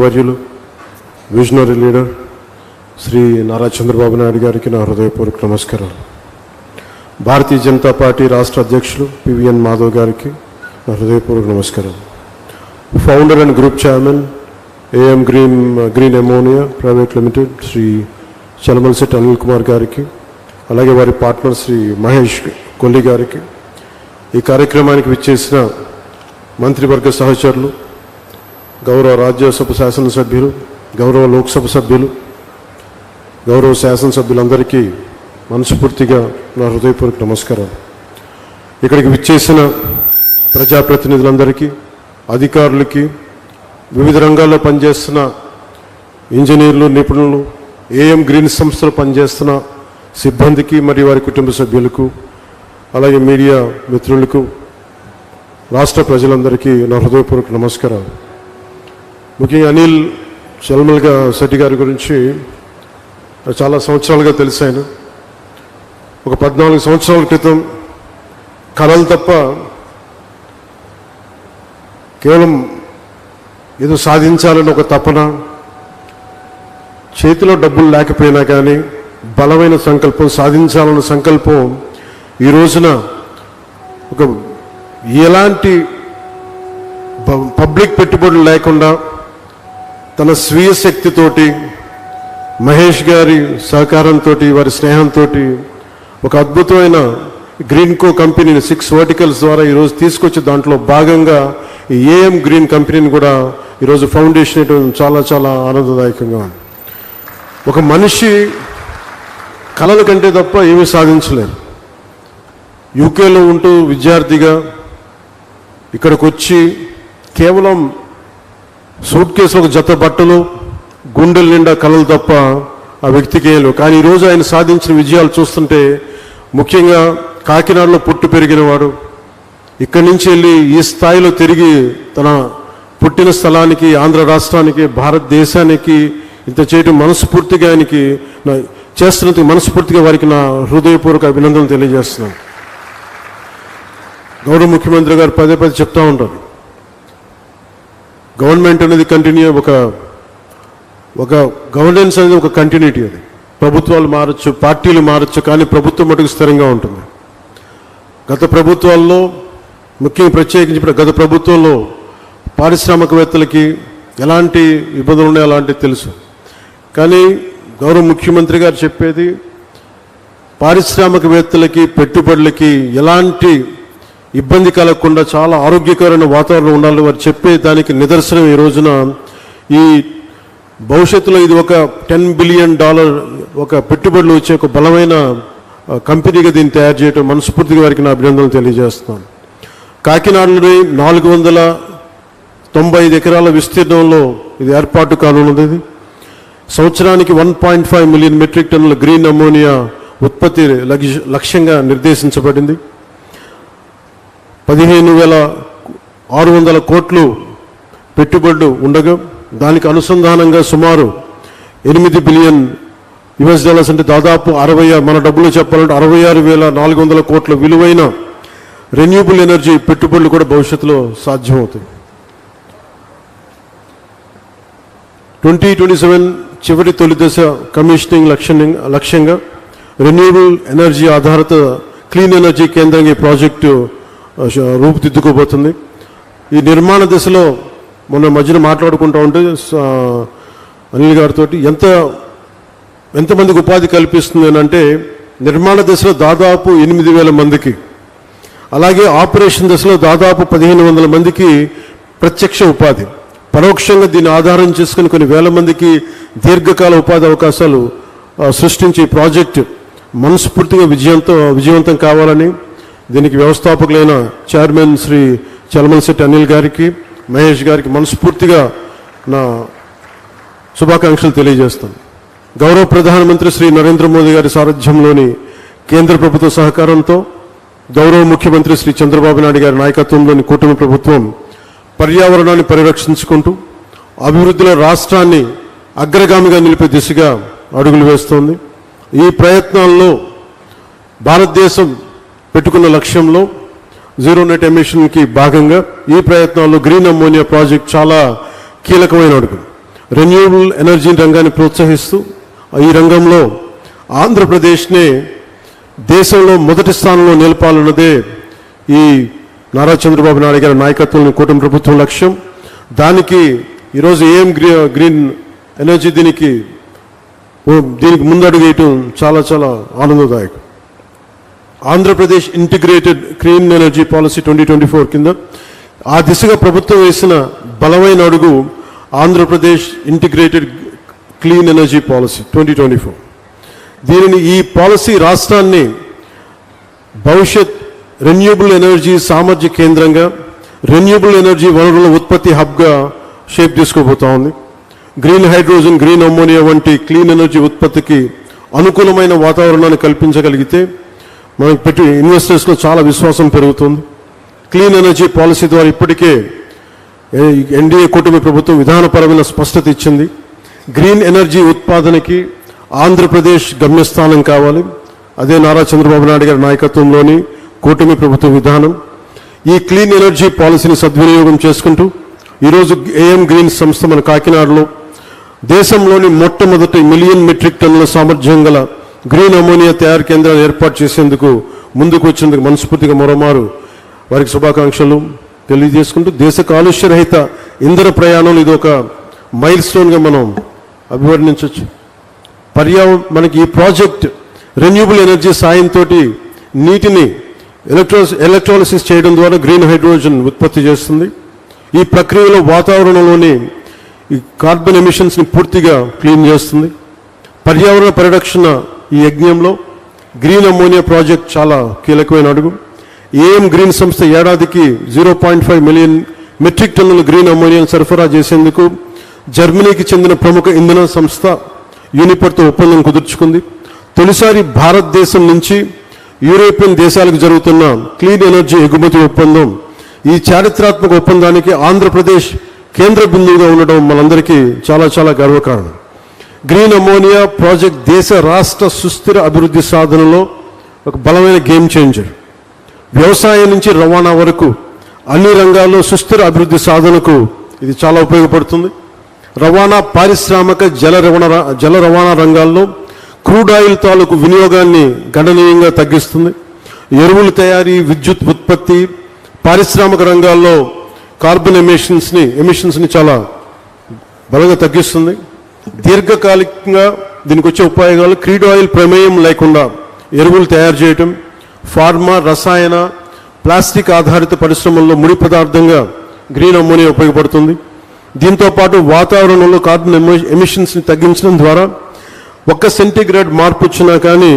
వర్యులు visionary leader Shri Nara Chandrababu Naidu గారికి నా హృదయపూర్వక నమస్కారాలు. భారతీయ జనతా పార్టీ రాష్ట్ర అధ్యక్షులు పివిఎన్ మాధవ్ గారికి నా హృదయపూర్వక నమస్కారాలు. Founder and group chairman AM green ammonia private limited Shri Chalamalasetty Anil Kumar గారికి, అలాగే వారి పార్ట్నర్ శ్రీ మహేష్ కొల్లి గారికి, ఈ కార్యక్రమానికి విచ్చేసిన మంత్రివర్గ సహచరులు, గౌరవ రాజ్యసభ శాసనసభ్యులు, గౌరవ లోక్సభ సభ్యులు, గౌరవ శాసనసభ్యులందరికీ మనస్ఫూర్తిగా నా హృదయపూర్వక నమస్కారాలు. ఇక్కడికి విచ్చేసిన ప్రజాప్రతినిధులందరికీ, అధికారులకి, వివిధ రంగాల్లో పనిచేస్తున్న ఇంజనీర్లు, నిపుణులు, ఏఎం గ్రీన్ సంస్థలో పనిచేస్తున్న సిబ్బందికి మరియు వారి కుటుంబ సభ్యులకు, అలాగే మీడియా మిత్రులకు, రాష్ట్ర ప్రజలందరికీ నా హృదయపూర్వక నమస్కారాలు. ముఖ్యంగా అనిల్ చలమలశెట్టి గారి గురించి చాలా సంవత్సరాలుగా తెలుసు. ఆయన ఒక 14 సంవత్సరాల క్రితం కళలు తప్ప కేవలం ఏదో సాధించాలని ఒక తపన, చేతిలో డబ్బులు లేకపోయినా కానీ బలమైన సంకల్పం, సాధించాలన్న సంకల్పం ఈ రోజున ఒక ఎలాంటి పబ్లిక్ పెట్టుబడులు లేకుండా తన స్వీయ శక్తితోటి, మహేష్ గారి సహకారంతో, వారి స్నేహంతో ఒక అద్భుతమైన గ్రీన్కో కంపెనీని 6 వర్టికల్స్ ద్వారా ఈరోజు తీసుకొచ్చి దాంట్లో భాగంగా ఈ ఏఎం గ్రీన్ కంపెనీని కూడా ఈరోజు ఫౌండేషన్ ఇవ్వడం చాలా చాలా ఆనందదాయకంగా ఉంది. ఒక మనిషి కలల కంటే తప్ప ఏమీ సాధించలేరు. యూకేలో ఉంటూ విద్యార్థిగా ఇక్కడికి వచ్చి కేవలం సూట్ కేసులో ఒక జత బట్టలు, గుండెల నిండా కలలు తప్ప ఆ వ్యక్తికి ఏం లేవు. కానీ ఈరోజు ఆయన సాధించిన విజయాలు చూస్తుంటే, ముఖ్యంగా కాకినాడలో పుట్టి పెరిగినవాడు, ఇక్కడి నుంచి వెళ్ళి ఈ స్థాయిలో తిరిగి తన పుట్టిన స్థలానికి, ఆంధ్ర రాష్ట్రానికి, భారతదేశానికి ఇంత చేయడం మనస్ఫూర్తిగా ఆయనకి చేస్తున్నందుకు మనస్ఫూర్తిగా వారికి నా హృదయపూర్వక అభినందనలు తెలియజేస్తున్నాను. గౌరవ ముఖ్యమంత్రి గారు పదే చెప్తూ ఉంటారు, గవర్నమెంట్ అనేది కంటిన్యూ, ఒక గవర్నెన్స్ అనేది ఒక కంటిన్యూటీ. అది ప్రభుత్వాలు మారచ్చు, పార్టీలు మారచ్చు, కానీ ప్రభుత్వం మటుకు స్థిరంగా ఉంటుంది. గత ప్రభుత్వాల్లో, ముఖ్యంగా ప్రత్యేకించి గత ప్రభుత్వంలో పారిశ్రామికవేత్తలకి ఎలాంటి ఇబ్బందులు ఉన్నాయో అలాంటివి తెలుసు. కానీ గౌరవ ముఖ్యమంత్రి గారు చెప్పేది, పారిశ్రామికవేత్తలకి, పెట్టుబడులకి ఎలాంటి ఇబ్బంది కలగకుండా చాలా ఆరోగ్యకరమైన వాతావరణం ఉండాలని వారు చెప్పే దానికి నిదర్శనం ఈ రోజున ఈ భవిష్యత్తులో ఇది ఒక $10 బిలియన్ ఒక పెట్టుబడులు వచ్చే ఒక బలమైన కంపెనీగా దీన్ని తయారు చేయడం మనస్ఫూర్తిగా వారికి నా అభినందనలు తెలియజేస్తున్నాను. కాకినాడలోని 495 ఎకరాల విస్తీర్ణంలో ఇది ఏర్పాటు కానున్నది. సంవత్సరానికి 1.5 మిలియన్ మెట్రిక్ టన్నుల గ్రీన్ అమోనియా ఉత్పత్తి లక్ష్యంగా నిర్దేశించబడింది. 15,600 కోట్లు పెట్టుబడులు ఉండగా దానికి అనుసంధానంగా సుమారు $8 బిలియన్ అంటే దాదాపు మన డబ్బులు చెప్పాలంటే 66,400 కోట్ల విలువైన రెన్యూబుల్ ఎనర్జీ పెట్టుబడులు కూడా భవిష్యత్తులో సాధ్యమవుతాయి. 2027 చివరి తొలి దశ కమిషనింగ్ లక్ష్యంగా రెన్యూబుల్ ఎనర్జీ ఆధారిత క్లీన్ ఎనర్జీ కేంద్రంగా ఈ ప్రాజెక్టు రూపుదిద్దుకోబోతుంది. ఈ నిర్మాణ దశలో మొన్న మధ్యన మాట్లాడుకుంటూ ఉంటే అనిల్ గారితో ఎంతమందికి ఉపాధి కల్పిస్తుంది అని అంటే, నిర్మాణ దశలో దాదాపు 8,000 మందికి, అలాగే ఆపరేషన్ దశలో దాదాపు 1,500 మందికి ప్రత్యక్ష ఉపాధి, పరోక్షంగా దీన్ని ఆధారం చేసుకుని కొన్ని వేల మందికి దీర్ఘకాల ఉపాధి అవకాశాలు సృష్టించి ఈ ప్రాజెక్టు మనస్ఫూర్తిగా విజయవంతం కావాలని దీనికి వ్యవస్థాపకులైన చైర్మన్ శ్రీ చలమలశెట్టి అనిల్ గారికి, మహేష్ గారికి మనస్ఫూర్తిగా నా శుభాకాంక్షలు తెలియజేస్తాను. గౌరవ ప్రధానమంత్రి శ్రీ నరేంద్ర మోదీ గారి సారథ్యంలోని కేంద్ర ప్రభుత్వ సహకారంతో, గౌరవ ముఖ్యమంత్రి శ్రీ చంద్రబాబు నాయుడు గారి నాయకత్వంలోని కూటమి ప్రభుత్వం పర్యావరణాన్ని పరిరక్షించుకుంటూ అభివృద్ధిలో రాష్ట్రాన్ని అగ్రగామిగా నిలిపే దిశగా అడుగులు వేస్తోంది. ఈ ప్రయత్నాల్లో భారతదేశం పెట్టుకున్న లక్ష్యంలో జీరో నెట్ ఎమిషన్కి భాగంగా ఈ ప్రయత్నాల్లో గ్రీన్ అమ్మోనియా ప్రాజెక్ట్ చాలా కీలకమైన అడుగు. రెన్యూవబుల్ ఎనర్జీ రంగాన్ని ప్రోత్సహిస్తూ ఈ రంగంలో ఆంధ్రప్రదేశ్నే దేశంలో మొదటి స్థానంలో నిలపాలన్నదే ఈ నారా చంద్రబాబు నాయుడు గారి నాయకత్వంలో కూటమి ప్రభుత్వం లక్ష్యం. దానికి ఈరోజు ఏఎం గ్రీన్ ఎనర్జీ దీనికి ముందడుగు వేయటం చాలా చాలా ఆనందదాయకం. Andhra Pradesh integrated clean energy policy 2024 కింద ఆ దిశగా ప్రభుత్వం వేసిన బలమైన అడుగు Andhra Pradesh integrated clean energy policy 2024. దీనిని ఈ పాలసీ రాష్ట్రాన్ని భవిష్యత్ రెన్యూబుల్ ఎనర్జీ సామర్థ్య కేంద్రంగా, రెన్యూబుల్ ఎనర్జీ వనరుల ఉత్పత్తి హబ్గా షేప్ తీసుకోబోతా ఉంది. గ్రీన్ హైడ్రోజన్, గ్రీన్ అమ్మోనియా వంటి క్లీన్ ఎనర్జీ ఉత్పత్తికి అనుకూలమైన వాతావరణాన్ని కల్పించగలిగితే మనకి పెట్టి ఇన్వెస్టర్స్లో చాలా విశ్వాసం పెరుగుతుంది. క్లీన్ ఎనర్జీ పాలసీ ద్వారా ఇప్పటికే ఎన్డీఏ కూటమి ప్రభుత్వం విధానపరమైన స్పష్టత ఇచ్చింది. గ్రీన్ ఎనర్జీ ఉత్పాదనకి ఆంధ్రప్రదేశ్ గమ్యస్థానం కావాలి. అదే నారా చంద్రబాబు నాయుడు గారి నాయకత్వంలోని కూటమి ప్రభుత్వ విధానం. ఈ క్లీన్ ఎనర్జీ పాలసీని సద్వినియోగం చేసుకుంటూ ఈరోజు ఏఎం గ్రీన్ సంస్థ మన కాకినాడలో దేశంలోని మొట్టమొదటి 1 మిలియన్ మెట్రిక్ టన్నుల సామర్థ్యం గల గ్రీన్ అమోనియా తయారు కేంద్రాన్ని ఏర్పాటు చేసేందుకు ముందుకు వచ్చినందుకు మనస్ఫూర్తిగా మరోమారు వారికి శుభాకాంక్షలు తెలియజేసుకుంటూ దేశ కాలుష్య రహిత ఇంధన ప్రయాణంలో ఇది ఒక మైల్ స్టోన్గా మనం అభివర్ణించవచ్చు. మనకి ఈ ప్రాజెక్ట్ రెన్యూబుల్ ఎనర్జీ సాయంతో నీటిని ఎలక్ట్రాలిసిస్ చేయడం ద్వారా గ్రీన్ హైడ్రోజన్ ఉత్పత్తి చేస్తుంది. ఈ ప్రక్రియలో వాతావరణంలోని ఈ కార్బన్ ఎమిషన్స్ని పూర్తిగా క్లీన్ చేస్తుంది. పర్యావరణ పరిరక్షణ ఈ యజ్ఞంలో గ్రీన్ అమ్మోనియా ప్రాజెక్ట్ చాలా కీలకమైన అడుగు. ఏఎం గ్రీన్ సంస్థ ఏడాదికి 0.5 మిలియన్ మెట్రిక్ టన్నుల గ్రీన్ అమ్మోనియాను సరఫరా చేసేందుకు జర్మనీకి చెందిన ప్రముఖ ఇంధన సంస్థ యూనిపర్తో ఒప్పందం కుదుర్చుకుంది. తొలిసారి భారతదేశం నుంచి యూరోపియన్ దేశాలకు జరుగుతున్న క్లీన్ ఎనర్జీ ఎగుమతి ఒప్పందం. ఈ చారిత్రాత్మక ఒప్పందానికి ఆంధ్రప్రదేశ్ కేంద్ర బిందువుగా ఉండడం మనందరికీ చాలా చాలా గర్వకారణం. గ్రీన్ అమోనియా ప్రాజెక్ట్ దేశ రాష్ట్ర సుస్థిర అభివృద్ధి సాధనలో ఒక బలమైన గేమ్ చేంజర్. వ్యవసాయం నుంచి రవాణా వరకు అన్ని రంగాల్లో సుస్థిర అభివృద్ధి సాధనకు ఇది చాలా ఉపయోగపడుతుంది. రవాణా, పారిశ్రామిక, జల రవాణా రంగాల్లో క్రూడ్ ఆయిల్ తాలూకు వినియోగాన్ని గణనీయంగా తగ్గిస్తుంది. ఎరువుల తయారీ, విద్యుత్ ఉత్పత్తి, పారిశ్రామిక రంగాల్లో కార్బన్ ఎమిషన్స్ని చాలా బలంగా తగ్గిస్తుంది. దీర్ఘకాలికంగా దీనికి వచ్చే ఉపయోగాలు క్రూడ్ ఆయిల్ ప్రమేయం లేకుండా ఎరువులు తయారు చేయటం, ఫార్మా, రసాయన, ప్లాస్టిక్ ఆధారిత పరిశ్రమల్లో ముడి పదార్థంగా గ్రీన్ అమ్మోనియా ఉపయోగపడుతుంది. దీంతో పాటు వాతావరణంలో కార్బన్ ఎమిషన్స్ని తగ్గించడం ద్వారా 1 సెంటీగ్రేడ్ మార్పు వచ్చినా కానీ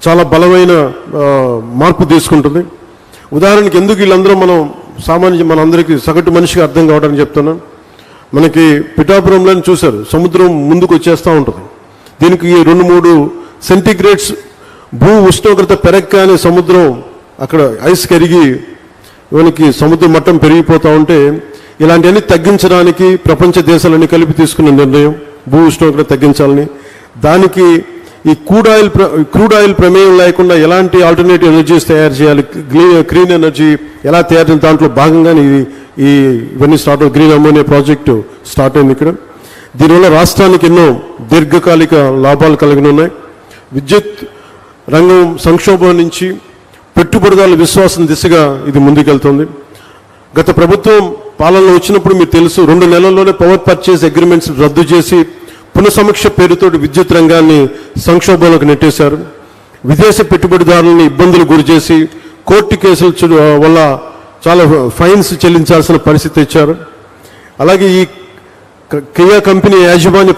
చాలా బలమైన మార్పు తీసుకుంటుంది. ఉదాహరణకి ఎందుకు వీళ్ళందరూ మనందరికీ సగటు మనిషికి అర్థం కావడానికి చెప్తున్నాం. మనకి పిఠాపురంలో చూశారు, సముద్రం ముందుకు వచ్చేస్తూ ఉంటుంది. దీనికి 2-3 సెంటీగ్రేడ్స్ భూ ఉష్ణోగ్రత పెరగగానే సముద్రం అక్కడ ఐస్ కరిగి మనకి సముద్ర మట్టం పెరిగిపోతూ ఉంటే ఇలాంటివన్నీ తగ్గించడానికి ప్రపంచ దేశాలన్నీ కలిపి తీసుకున్న నిర్ణయం భూ ఉష్ణోగ్రత తగ్గించాలని. దానికి ఈ క్రూడ్ ఆయిల్ ప్రమేయం లేకుండా ఎలాంటి ఆల్టర్నేటివ్ ఎనర్జీస్ తయారు చేయాలి, గ్రీన్ ఎనర్జీ ఎలా తయారు చేయాలి, దాంట్లో భాగంగానే ఇవన్నీ start green ammonia project start అయింది ఇక్కడ. దీనివల్ల రాష్ట్రానికి ఎన్నో దీర్ఘకాలిక లాభాలు కలిగి ఉన్నాయి. విద్యుత్ రంగం సంక్షోభం నుంచి పెట్టుబడిదారుల విశ్వాసం దిశగా ఇది ముందుకెళ్తుంది. గత ప్రభుత్వం పాలనలో వచ్చినప్పుడు మీకు తెలుసు, 2 నెలల్లోనే పవర్ పర్చేస్ అగ్రిమెంట్స్ రద్దు చేసి పునఃసమీక్ష పేరుతో విద్యుత్ రంగాన్ని సంక్షోభంలోకి నెట్టేశారు. విదేశ పెట్టుబడిదారులను ఇబ్బందులు గురిచేసి కోర్టు కేసుల వల్ల చాలా ఫైన్స్ చెల్లించాల్సిన పరిస్థితి ఇచ్చారు. అలాగే ఈ కియా కంపెనీ యాజమాన్య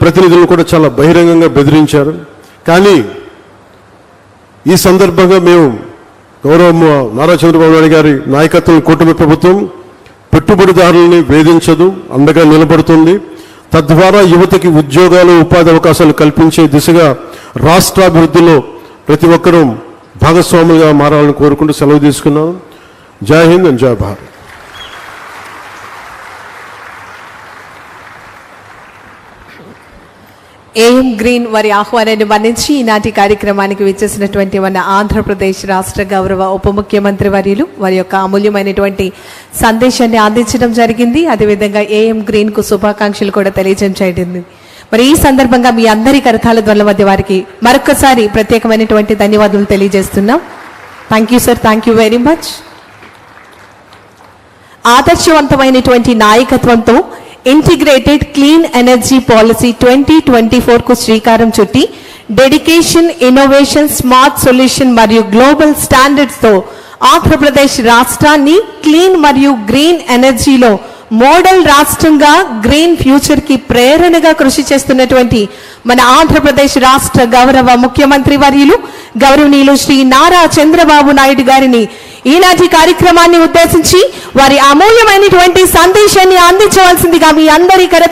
ప్రతినిధులను కూడా చాలా బహిరంగంగా బెదిరించారు. కానీ ఈ సందర్భంగా మేము గౌరవ నారా చంద్రబాబు నాయుడు గారి నాయకత్వం కూటమి ప్రభుత్వం పెట్టుబడిదారులని వేధించదు, అండగా నిలబడుతుంది. తద్వారా యువతకి ఉద్యోగాలు, ఉపాధి అవకాశాలు కల్పించే దిశగా రాష్ట్రాభివృద్ధిలో ప్రతి ఒక్కరూ భాగస్వాములుగా మారాలని కోరుకుంటూ సెలవు తీసుకున్నాం. జై హింద్ అండ్ జై భారత్. ఏఎం గ్రీన్ వారి ఆహ్వానాన్ని మన్నించి ఈనాటి కార్యక్రమానికి విచ్చేసినటువంటి మన ఆంధ్రప్రదేశ్ రాష్ట్ర గౌరవ ఉప ముఖ్యమంత్రి వర్యులు వారి యొక్క అమూల్యమైనటువంటి సందేశాన్ని అందించడం జరిగింది. అదేవిధంగా ఏఎం గ్రీన్ కు శుభాకాంక్షలు కూడా తెలియజేయడం జరిగింది. మరి ఈ సందర్భంగా మీ అందరి కరతాళ ధ్వనుల మధ్య వారికి మరొకసారి ప్రత్యేకమైనటువంటి ధన్యవాదాలు తెలియజేస్తున్నాం. Thank you sir, thank you very much. ఆదర్శవంతమైనటువంటి నాయకత్వంతో integrated clean energy policy 2024 కు శ్రీకారం చుట్టి డెడికేషన్, ఇన్నోవేషన్, స్మార్ట్ సొల్యూషన్ మరియు గ్లోబల్ స్టాండర్డ్స్ తో ఆంధ్రప్రదేశ్ రాష్ట్రాన్ని క్లీన్ మరియు గ్రీన్ ఎనర్జీలో మోడల్ రాష్ట్రంగా గ్రీన్ ఫ్యూచర్ కి ప్రేరణగా కృషి చేస్తున్నటువంటి మన ఆంధ్రప్రదేశ్ రాష్ట్ర గౌరవ ముఖ్యమంత్రి వర్యులు గౌరవనీయులు శ్రీ నారా చంద్రబాబు నాయుడు గారిని ఈనాటి కార్యక్రమాన్ని ఉద్దేశించి వారి అమూల్యమైనటువంటి సందేశాన్ని అందించవలసిందిగా మీ అందరి